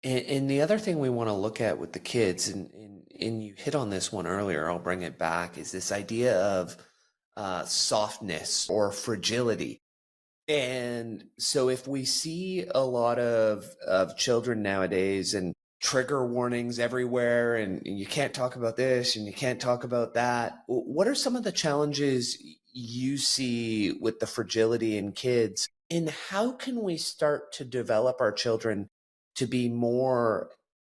And the other thing we want to look at with the kids, and you hit on this one earlier, I'll bring it back, is this idea of softness or fragility. And so if we see a lot of children nowadays and trigger warnings everywhere, and you can't talk about this and you can't talk about that, what are some of the challenges you see with the fragility in kids? And how can we start to develop our children to be more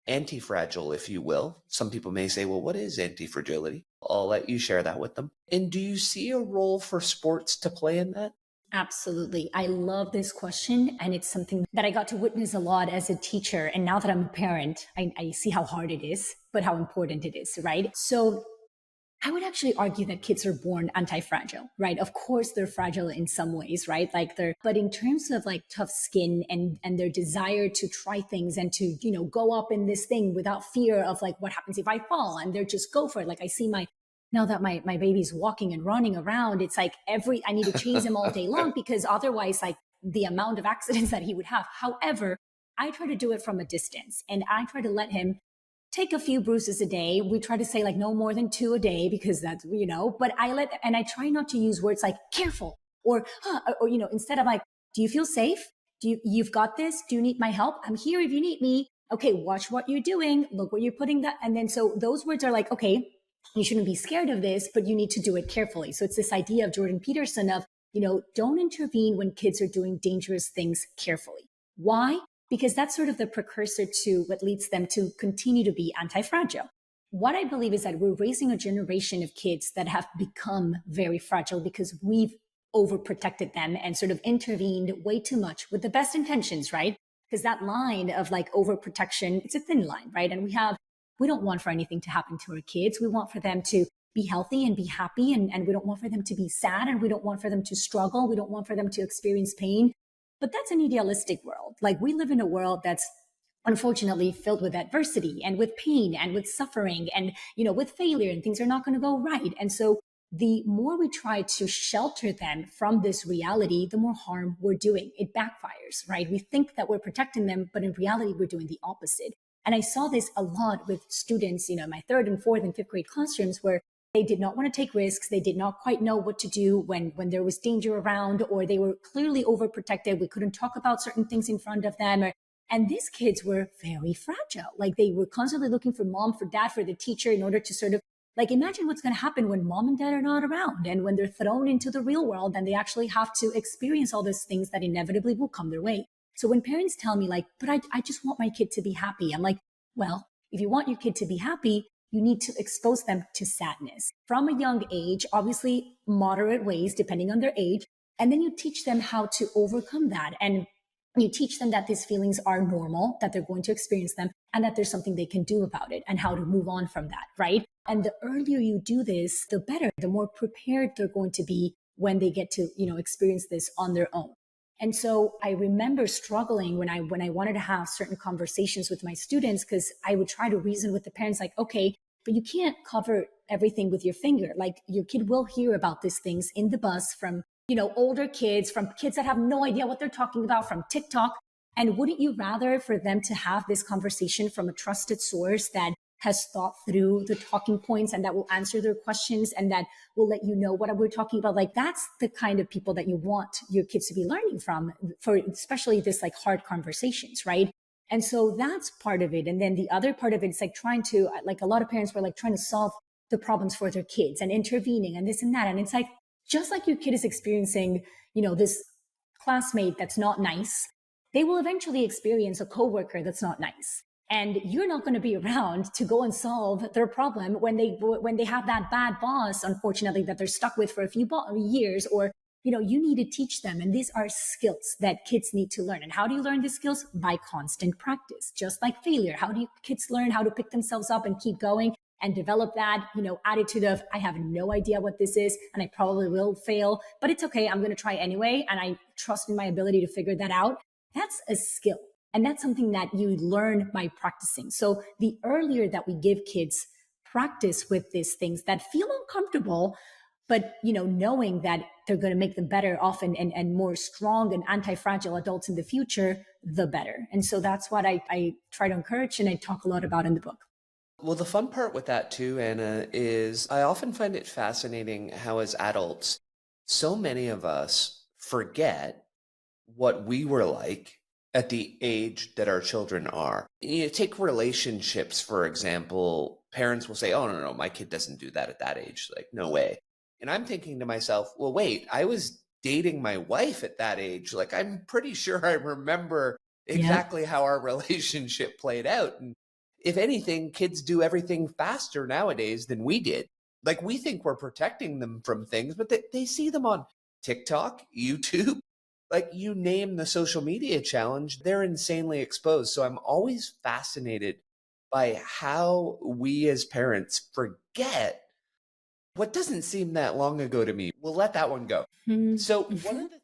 anti-fragile, if you will? Some people may say, well, what is anti-fragility? I'll let you share that with them. And do you see a role for sports to play in that? Absolutely. I love this question. And it's something that I got to witness a lot as a teacher. And now that I'm a parent, I see how hard it is, but how important it is, right? So I would actually argue that kids are born anti-fragile, right? Of course, they're fragile in some ways, right? But in terms of like tough skin and their desire to try things and to, go up in this thing without fear of like, what happens if I fall? And they're just go for it. Like I see now that my baby's walking and running around, it's like I need to chase him all day long because otherwise, like the amount of accidents that he would have. However, I try to do it from a distance and I try to let him take a few bruises a day. We try to say like no more than 2 a day because that's, but I try not to use words like careful or, instead of like, do you feel safe? You've got this? Do you need my help? I'm here if you need me. Okay, watch what you're doing. Look where you're putting that. And then so those words are like, okay, you shouldn't be scared of this, but you need to do it carefully. So it's this idea of Jordan Peterson of, don't intervene when kids are doing dangerous things carefully. Why? Because that's sort of the precursor to what leads them to continue to be anti-fragile. What I believe is that we're raising a generation of kids that have become very fragile because we've overprotected them and sort of intervened way too much with the best intentions, right? Because that line of like overprotection, it's a thin line, right? And we don't want for anything to happen to our kids. We want for them to be healthy and be happy. And we don't want for them to be sad. And we don't want for them to struggle. We don't want for them to experience pain. But that's an idealistic world. Like we live in a world that's unfortunately filled with adversity and with pain and with suffering and, with failure, and things are not going to go right. And so the more we try to shelter them from this reality, the more harm we're doing. It backfires, right? We think that we're protecting them, but in reality, we're doing the opposite. And I saw this a lot with students, my third and fourth and fifth grade classrooms where they did not want to take risks. They did not quite know what to do when there was danger around, or they were clearly overprotected. We couldn't talk about certain things in front of them. And these kids were very fragile. Like they were constantly looking for mom, for dad, for the teacher in order to sort of like imagine what's going to happen when mom and dad are not around and when they're thrown into the real world and they actually have to experience all these things that inevitably will come their way. So when parents tell me like, but I just want my kid to be happy. I'm like, well, if you want your kid to be happy, you need to expose them to sadness from a young age, obviously moderate ways, depending on their age. And then you teach them how to overcome that. And you teach them that these feelings are normal, that they're going to experience them, and that there's something they can do about it and how to move on from that, right? And the earlier you do this, the better, the more prepared they're going to be when they get to, experience this on their own. And so I remember struggling when I wanted to have certain conversations with my students, because I would try to reason with the parents like, okay, but you can't cover everything with your finger. Like your kid will hear about these things in the bus from, older kids, from kids that have no idea what they're talking about, from TikTok. And wouldn't you rather for them to have this conversation from a trusted source that has thought through the talking points and that will answer their questions and that will let you know what we're talking about? Like that's the kind of people that you want your kids to be learning from, for especially this like hard conversations, right? And so that's part of it. And then the other part of it is like trying to, like a lot of parents were like trying to solve the problems for their kids and intervening and this and that. And it's like, just like your kid is experiencing, this classmate that's not nice, they will eventually experience a coworker that's not nice. And you're not going to be around to go and solve their problem when they have that bad boss, unfortunately, that they're stuck with for a few years, or, you need to teach them. And these are skills that kids need to learn. And how do you learn these skills? By constant practice, just like failure. How do kids learn how to pick themselves up and keep going and develop that, attitude of, I have no idea what this is and I probably will fail, but it's okay. I'm going to try anyway. And I trust in my ability to figure that out. That's a skill. And that's something that you learn by practicing. So the earlier that we give kids practice with these things that feel uncomfortable, But, knowing that they're going to make them better often and more strong and anti-fragile adults in the future, the better. And so that's what I try to encourage and I talk a lot about in the book. Well, the fun part with that too, Anna, is I often find it fascinating how as adults, so many of us forget what we were like at the age that our children are. Take relationships, for example. Parents will say, oh, no, no, my kid doesn't do that at that age. Like, no way. And I'm thinking to myself, well, wait, I was dating my wife at that age. Like, I'm pretty sure I remember Yeah. exactly how our relationship played out. And if anything, kids do everything faster nowadays than we did. Like, we think we're protecting them from things, but they see them on TikTok, YouTube, like you name the social media challenge, they're insanely exposed. So I'm always fascinated by how we as parents forget what doesn't seem that long ago to me. We'll let that one go. Mhm. So one of the